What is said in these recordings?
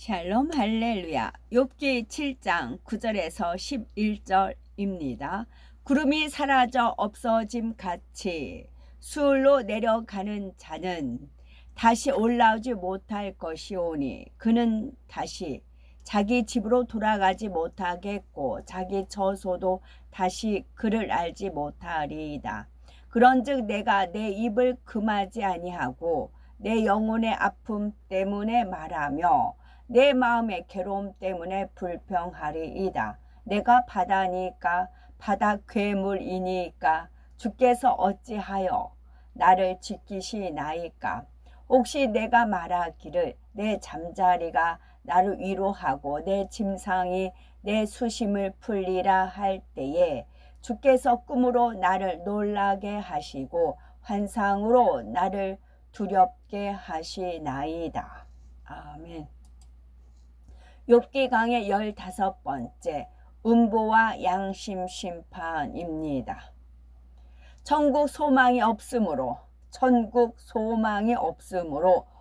샬롬 할렐루야. 욥기 7장 9절에서 11절입니다. 구름이 사라져 없어짐 같이 수울로 내려가는 자는 다시 올라오지 못할 것이오니 그는 다시 자기 집으로 돌아가지 못하겠고 자기 처소도 다시 그를 알지 못하리이다. 그런즉 내가 내 입을 금하지 아니하고 내 영혼의 아픔 때문에 말하며 내 마음의 괴로움 때문에 불평하리이다. 내가 바다니까 바다 괴물이니까 주께서 어찌하여 나를 지키시나이까. 혹시 내가 말하기를 내 잠자리가 나를 위로하고 내 짐상이 내 수심을 풀리라 할 때에 주께서 꿈으로 나를 놀라게 하시고 환상으로 나를 두렵게 하시나이다. 아멘. 욥기 강의 15번째 음보와 양심 심판입니다. 천국 소망이 없으므로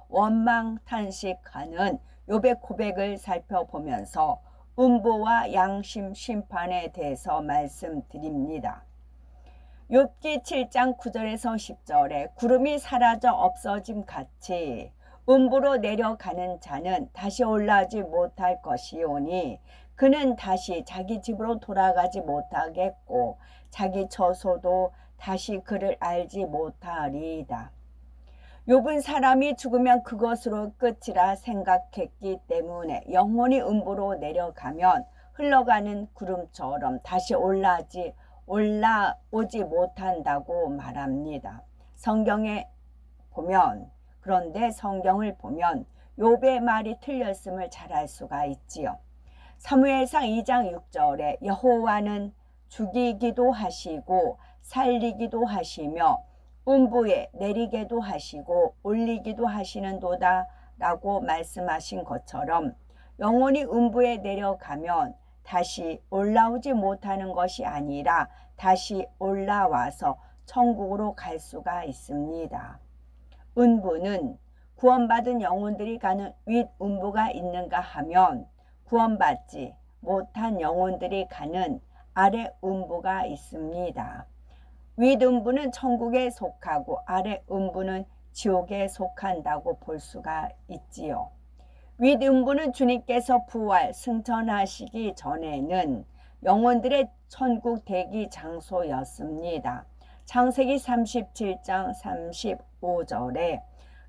원망 탄식하는 욥의 고백을 살펴보면서 음보와 양심 심판에 대해서 말씀드립니다. 욥기 7장 9절에서 10절에 구름이 사라져 없어짐 같이 음부로 내려가는 자는 다시 올라오지 못할 것이오니 그는 다시 자기 집으로 돌아가지 못하겠고 자기 처소도 다시 그를 알지 못하리이다. 욥은 사람이 죽으면 그것으로 끝이라 생각했기 때문에 영혼이 음부로 내려가면 흘러가는 구름처럼 다시 올라오지 못한다고 말합니다. 그런데 성경을 보면 욥의 말이 틀렸음을 잘 알 수가 있지요. 사무엘상 2장 6절에 여호와는 죽이기도 하시고 살리기도 하시며 음부에 내리게도 하시고 올리기도 하시는도다 라고 말씀하신 것처럼 영혼이 음부에 내려가면 다시 올라오지 못하는 것이 아니라 다시 올라와서 천국으로 갈 수가 있습니다. 음부는 구원받은 영혼들이 가는 윗음부가 있는가 하면 구원받지 못한 영혼들이 가는 아래음부가 있습니다. 윗음부는 천국에 속하고 아래음부는 지옥에 속한다고 볼 수가 있지요. 윗음부는 주님께서 부활 승천하시기 전에는 영혼들의 천국 대기 장소였습니다. 창세기 37장 35절에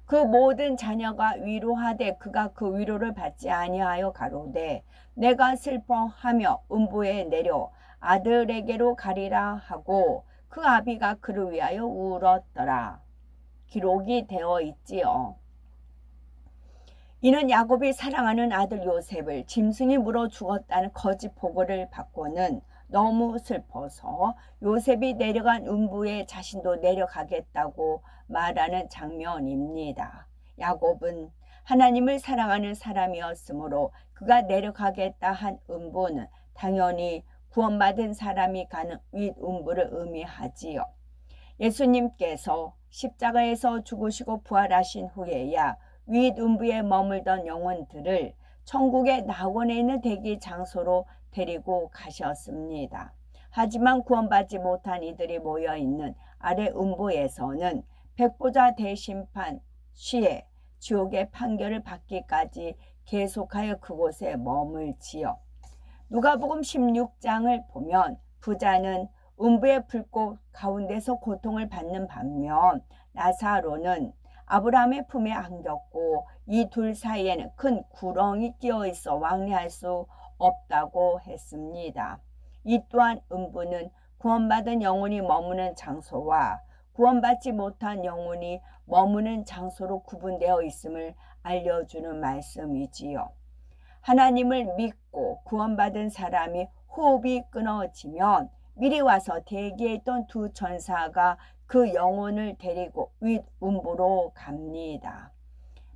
그 모든 자녀가 위로하되 그가 그 위로를 받지 아니하여 가로되 내가 슬퍼하며 음부에 내려 아들에게로 가리라 하고 그 아비가 그를 위하여 울었더라. 기록이 되어 있지요. 이는 야곱이 사랑하는 아들 요셉을 짐승이 물어 죽었다는 거짓 보고를 받고는 너무 슬퍼서 요셉이 내려간 음부에 자신도 내려가겠다고 말하는 장면입니다. 야곱은 하나님을 사랑하는 사람이었으므로 그가 내려가겠다 한 음부는 당연히 구원받은 사람이 가는 윗음부를 의미하지요. 예수님께서 십자가에서 죽으시고 부활하신 후에야 윗음부에 머물던 영혼들을 천국의 낙원에 있는 대기 장소로 데리고 가셨습니다. 하지만 구원받지 못한 이들이 모여있는 아래음부에서는 백보자 대심판 시에 지옥의 판결을 받기까지 계속하여 그곳에 머물지요. 누가복음 16장을 보면 부자는 음부의 불꽃 가운데서 고통을 받는 반면 나사로는 아브라함의 품에 안겼고 이 둘 사이에는 큰 구렁이 끼어 있어 왕래할 수 없다고 했습니다. 이 또한 음부는 구원받은 영혼이 머무는 장소와 구원받지 못한 영혼이 머무는 장소로 구분되어 있음을 알려주는 말씀이지요. 하나님을 믿고 구원받은 사람이 호흡이 끊어지면 미리 와서 대기에 있던 두 천사가 그 영혼을 데리고 윗음부로 갑니다.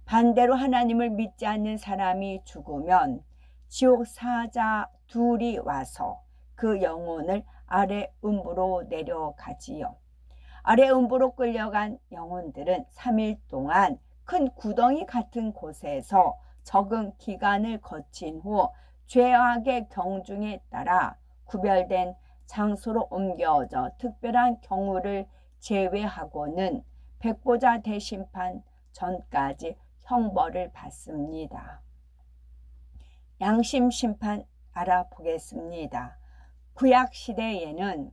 반대로 하나님을 믿지 않는 사람이 죽으면 지옥 사자 둘이 와서 그 영혼을 아래음부로 내려가지요. 아래음부로 끌려간 영혼들은 3일 동안 큰 구덩이 같은 곳에서 적은 기간을 거친 후 죄악의 경중에 따라 구별된 장소로 옮겨져 특별한 경우를 제외하고는 백보자 대심판 전까지 형벌을 받습니다. 양심 심판 알아보겠습니다. 구약 시대에는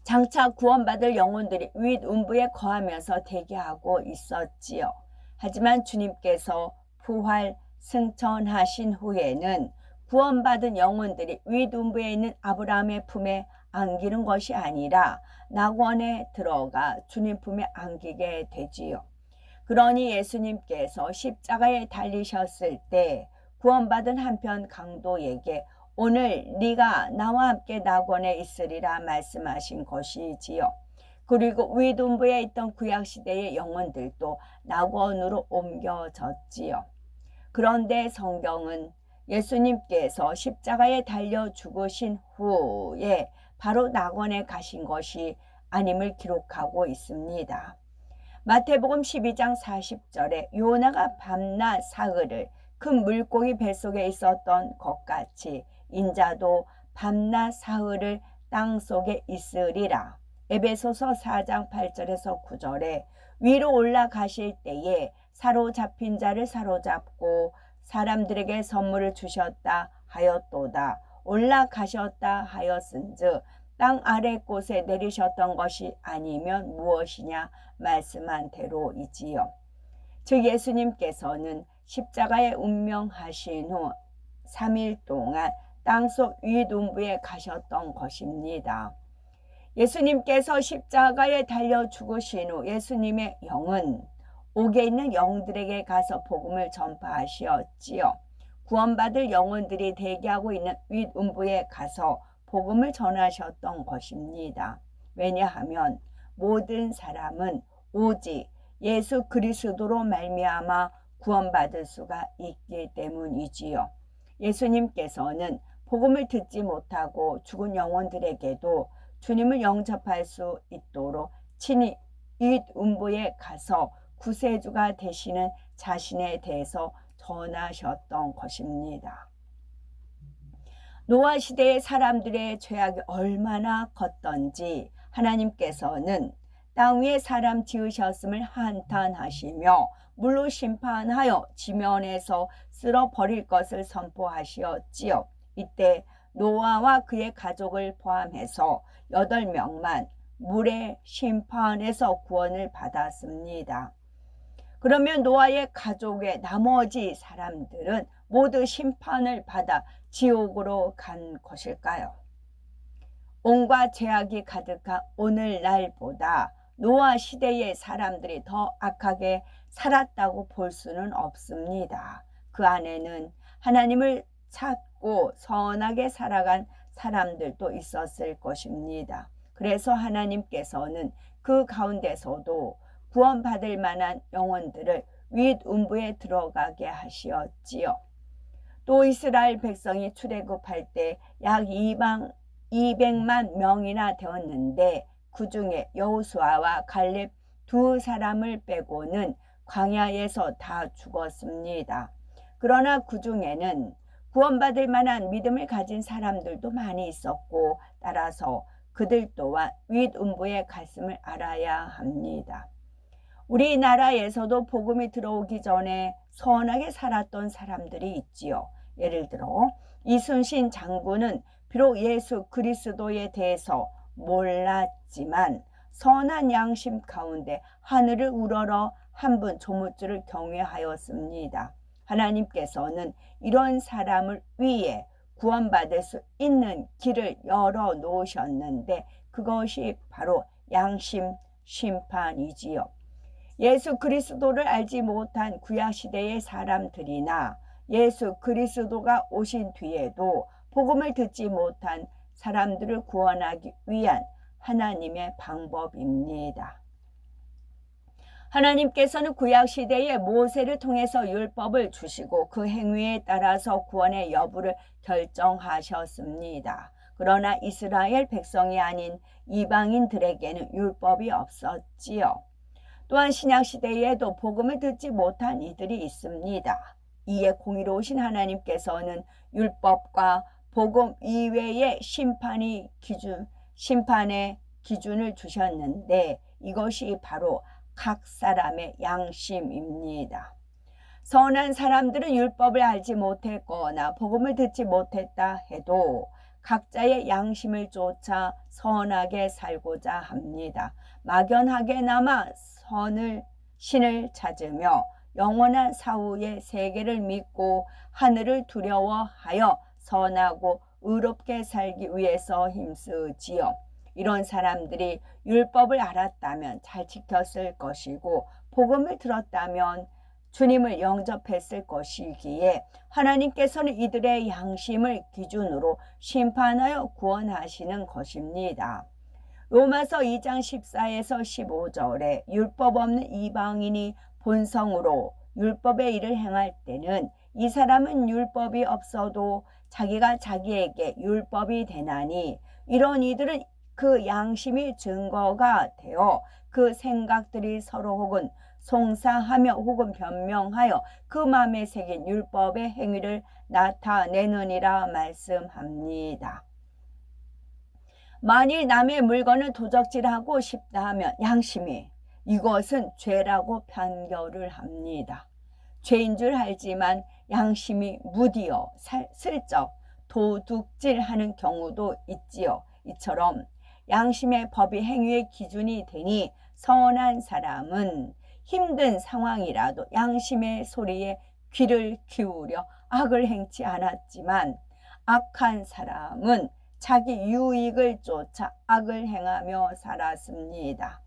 장차 구원받을 영혼들이 윗음부에 거하면서 대기하고 있었지요. 하지만 주님께서 부활 승천하신 후에는 구원받은 영혼들이 윗음부에 있는 아브라함의 품에 안기는 것이 아니라 낙원에 들어가 주님 품에 안기게 되지요. 그러니 예수님께서 십자가에 달리셨을 때 구원받은 한편 강도에게 오늘 네가 나와 함께 낙원에 있으리라 말씀하신 것이지요. 그리고 윗음부에 있던 구약시대의 영혼들도 낙원으로 옮겨졌지요. 그런데 성경은 예수님께서 십자가에 달려 죽으신 후에 바로 낙원에 가신 것이 아님을 기록하고 있습니다. 마태복음 12장 40절에 요나가 밤낮 사흘을 큰 물고기 뱃속에 있었던 것 같이 인자도 밤낮 사흘을 땅속에 있으리라. 에베소서 4장 8절에서 9절에 위로 올라가실 때에 사로잡힌 자를 사로잡고 사람들에게 선물을 주셨다 하였도다. 올라가셨다 하였은즉 땅 아래 곳에 내리셨던 것이 아니면 무엇이냐 말씀한 대로이지요. 즉 예수님께서는 십자가에 운명하신 후 3일 동안 땅속 윗음부에 가셨던 것입니다. 예수님께서 십자가에 달려 죽으신 후 예수님의 영은 옥에 있는 영들에게 가서 복음을 전파하시었지요. 구원받을 영혼들이 대기하고 있는 윗음부에 가서 복음을 전하셨던 것입니다. 왜냐하면 모든 사람은 오직 예수 그리스도로 말미암아 구원받을 수가 있기 때문이지요. 예수님께서는 복음을 듣지 못하고 죽은 영혼들에게도 주님을 영접할 수 있도록 친히 윗음부에 가서 구세주가 되시는 자신에 대해서 전하셨던 것입니다. 노아 시대의 사람들의 죄악이 얼마나 컸던지 하나님께서는 땅 위에 사람 지으셨음을 한탄하시며 물로 심판하여 지면에서 쓸어버릴 것을 선포하시었지요. 이때 노아와 그의 가족을 포함해서 8명만 물의 심판에서 구원을 받았습니다. 그러면 노아의 가족의 나머지 사람들은 모두 심판을 받아 지옥으로 간 것일까요? 온갖 죄악이 가득한 오늘날보다 노아 시대의 사람들이 더 악하게 살았다고 볼 수는 없습니다. 그 안에는 하나님을 찾고 선하게 살아간 사람들도 있었을 것입니다. 그래서 하나님께서는 그 가운데서도 구원받을 만한 영혼들을 윗음부에 들어가게 하시었지요. 또 이스라엘 백성이 출애굽할 때 약 200만 명이나 되었는데 그 중에 여호수아와 갈렙 2사람을 빼고는 광야에서 다 죽었습니다. 그러나 그 중에는 구원받을 만한 믿음을 가진 사람들도 많이 있었고 따라서 그들 또한 윗음부에 갔음을 알아야 합니다. 우리나라에서도 복음이 들어오기 전에 선하게 살았던 사람들이 있지요. 예를 들어 이순신 장군은 비록 예수 그리스도에 대해서 몰랐지만 선한 양심 가운데 하늘을 우러러 한 분 조물주를 경외하였습니다. 하나님께서는 이런 사람을 위해 구원받을 수 있는 길을 열어 놓으셨는데 그것이 바로 양심 심판이지요. 예수 그리스도를 알지 못한 구약시대의 사람들이나 예수 그리스도가 오신 뒤에도 복음을 듣지 못한 사람들을 구원하기 위한 하나님의 방법입니다. 하나님께서는 구약시대에 모세를 통해서 율법을 주시고 그 행위에 따라서 구원의 여부를 결정하셨습니다. 그러나 이스라엘 백성이 아닌 이방인들에게는 율법이 없었지요. 또한 신약시대에도 복음을 듣지 못한 이들이 있습니다. 이에 공의로우신 하나님께서는 율법과 복음 이외의 심판의 기준을 주셨는데 이것이 바로 각 사람의 양심입니다. 선한 사람들은 율법을 알지 못했거나 복음을 듣지 못했다 해도 각자의 양심을 쫓아 선하게 살고자 합니다. 막연하게나마 신을 찾으며 영원한 사후의 세계를 믿고 하늘을 두려워하여 선하고 의롭게 살기 위해서 힘쓰지요. 이런 사람들이 율법을 알았다면 잘 지켰을 것이고 복음을 들었다면 주님을 영접했을 것이기에 하나님께서는 이들의 양심을 기준으로 심판하여 구원하시는 것입니다. 로마서 2장 14에서 15절에 율법 없는 이방인이 본성으로 율법의 일을 행할 때는 이 사람은 율법이 없어도 자기가 자기에게 율법이 되나니 이런 이들은 그 양심이 증거가 되어 그 생각들이 서로 혹은 송사하며 혹은 변명하여 그 마음에 새긴 율법의 행위를 나타내느니라 말씀합니다. 만일 남의 물건을 도적질하고 싶다 하면 양심이 이것은 죄라고 판결을 합니다. 죄인 줄 알지만 양심이 무디어 슬쩍 도둑질하는 경우도 있지요. 이처럼 양심의 법이 행위의 기준이 되니 선한 사람은 힘든 상황이라도 양심의 소리에 귀를 기울여 악을 행치 않았지만 악한 사람은 자기 유익을 쫓아 악을 행하며 살았습니다.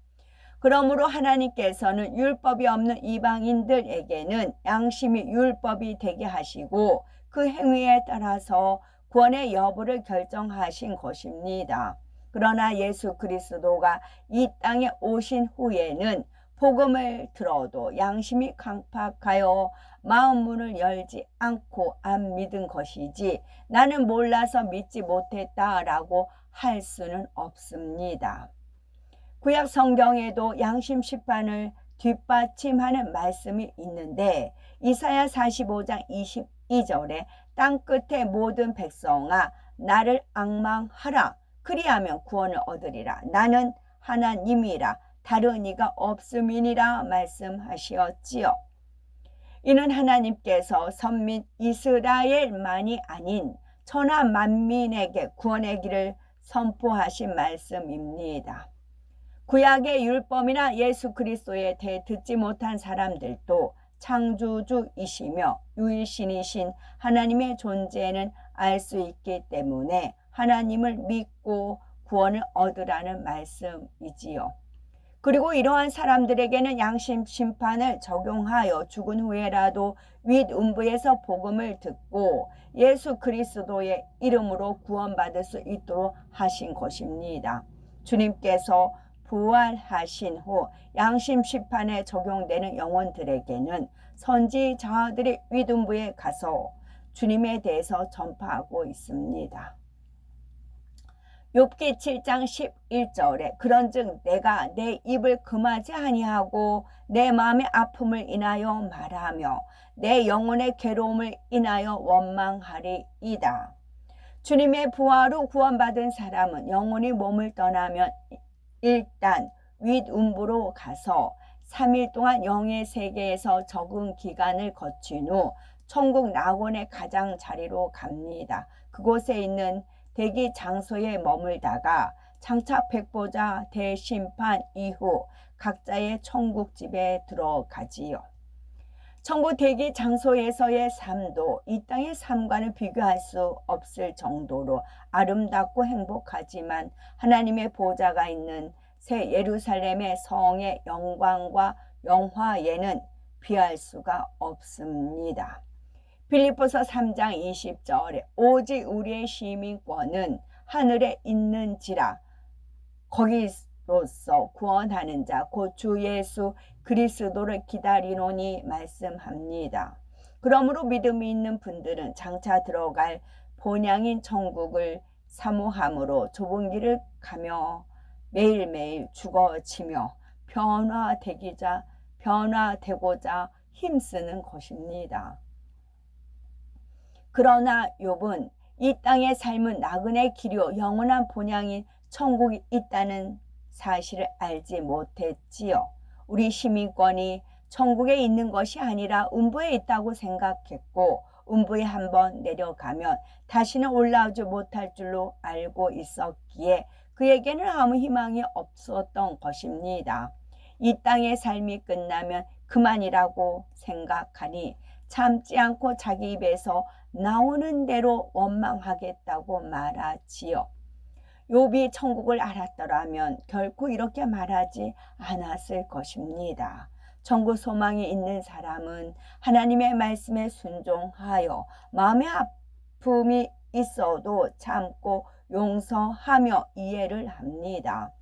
그러므로 하나님께서는 율법이 없는 이방인들에게는 양심이 율법이 되게 하시고 그 행위에 따라서 구원의 여부를 결정하신 것입니다. 그러나 예수 그리스도가 이 땅에 오신 후에는 복음을 들어도 양심이 강팍하여 마음 문을 열지 않고 안 믿은 것이지 나는 몰라서 믿지 못했다라고 할 수는 없습니다. 구약 성경에도 양심 심판을 뒷받침하는 말씀이 있는데 이사야 45장 22절에 땅끝의 모든 백성아 나를 앙망하라 그리하면 구원을 얻으리라 나는 하나님이라 다른 이가 없음이니라 말씀하시었지요. 이는 하나님께서 선민 이스라엘만이 아닌 천하 만민에게 구원의 길을 선포하신 말씀입니다. 구약의 율법이나 예수 그리스도에 대해 듣지 못한 사람들도 창조주이시며 유일신이신 하나님의 존재는 알 수 있기 때문에 하나님을 믿고 구원을 얻으라는 말씀이지요. 그리고 이러한 사람들에게는 양심 심판을 적용하여 죽은 후에라도 윗음부에서 복음을 듣고 예수 그리스도의 이름으로 구원받을 수 있도록 하신 것입니다. 주님께서 부활하신 후 양심 심판에 적용되는 영혼들에게는 선지자들이 윗음부에 가서 주님에 대해서 전파하고 있습니다. 욥기 7장 11절에 그런즉 내가 내 입을 금하지 아니하고 내 마음의 아픔을 인하여 말하며 내 영혼의 괴로움을 인하여 원망하리이다. 주님의 부활로 구원받은 사람은 영혼이 몸을 떠나면 일단 윗음부로 가서 3일 동안 영의 세계에서 적응 기간을 거친 후 천국 낙원의 가장자리로 갑니다. 그곳에 있는 대기 장소에 머물다가 장차 백보자 대심판 이후 각자의 천국집에 들어가지요. 천국 대기 장소에서의 삶도 이 땅의 삶과는 비교할 수 없을 정도로 아름답고 행복하지만 하나님의 보좌가 있는 새 예루살렘의 성의 영광과 영화에는 비할 수가 없습니다. 빌립보서 3장 20절에 오직 우리의 시민권은 하늘에 있는지라 거기로서 구원하는 자 곧 주 예수 그리스도를 기다리노니 말씀합니다. 그러므로 믿음이 있는 분들은 장차 들어갈 본향인 천국을 사모함으로 좁은 길을 가며 매일매일 죽어지며 변화되고자 힘쓰는 것입니다. 그러나 욥은 이 땅의 삶은 나그네 길이요 영원한 본향인 천국이 있다는 사실을 알지 못했지요. 우리 시민권이 천국에 있는 것이 아니라 음부에 있다고 생각했고 음부에 한번 내려가면 다시는 올라오지 못할 줄로 알고 있었기에 그에게는 아무 희망이 없었던 것입니다. 이 땅의 삶이 끝나면 그만이라고 생각하니 참지 않고 자기 입에서 나오는 대로 원망하겠다고 말하지요. 욥이 천국을 알았더라면 결코 이렇게 말하지 않았을 것입니다. 천국 소망이 있는 사람은 하나님의 말씀에 순종하여 마음의 아픔이 있어도 참고 용서하며 이해를 합니다.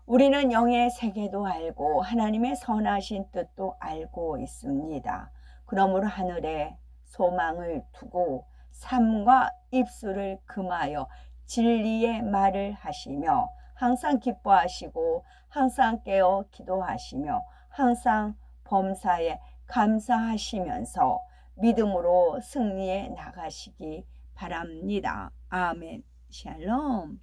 우리는 영의 세계도 알고 하나님의 선하신 뜻도 알고 있습니다. 그러므로 하늘에 소망을 두고 삶과 입술을 금하여 진리의 말을 하시며 항상 기뻐하시고 항상 깨어 기도하시며 항상 범사에 감사하시면서 믿음으로 승리해 나가시기 바랍니다. 아멘. 샬롬.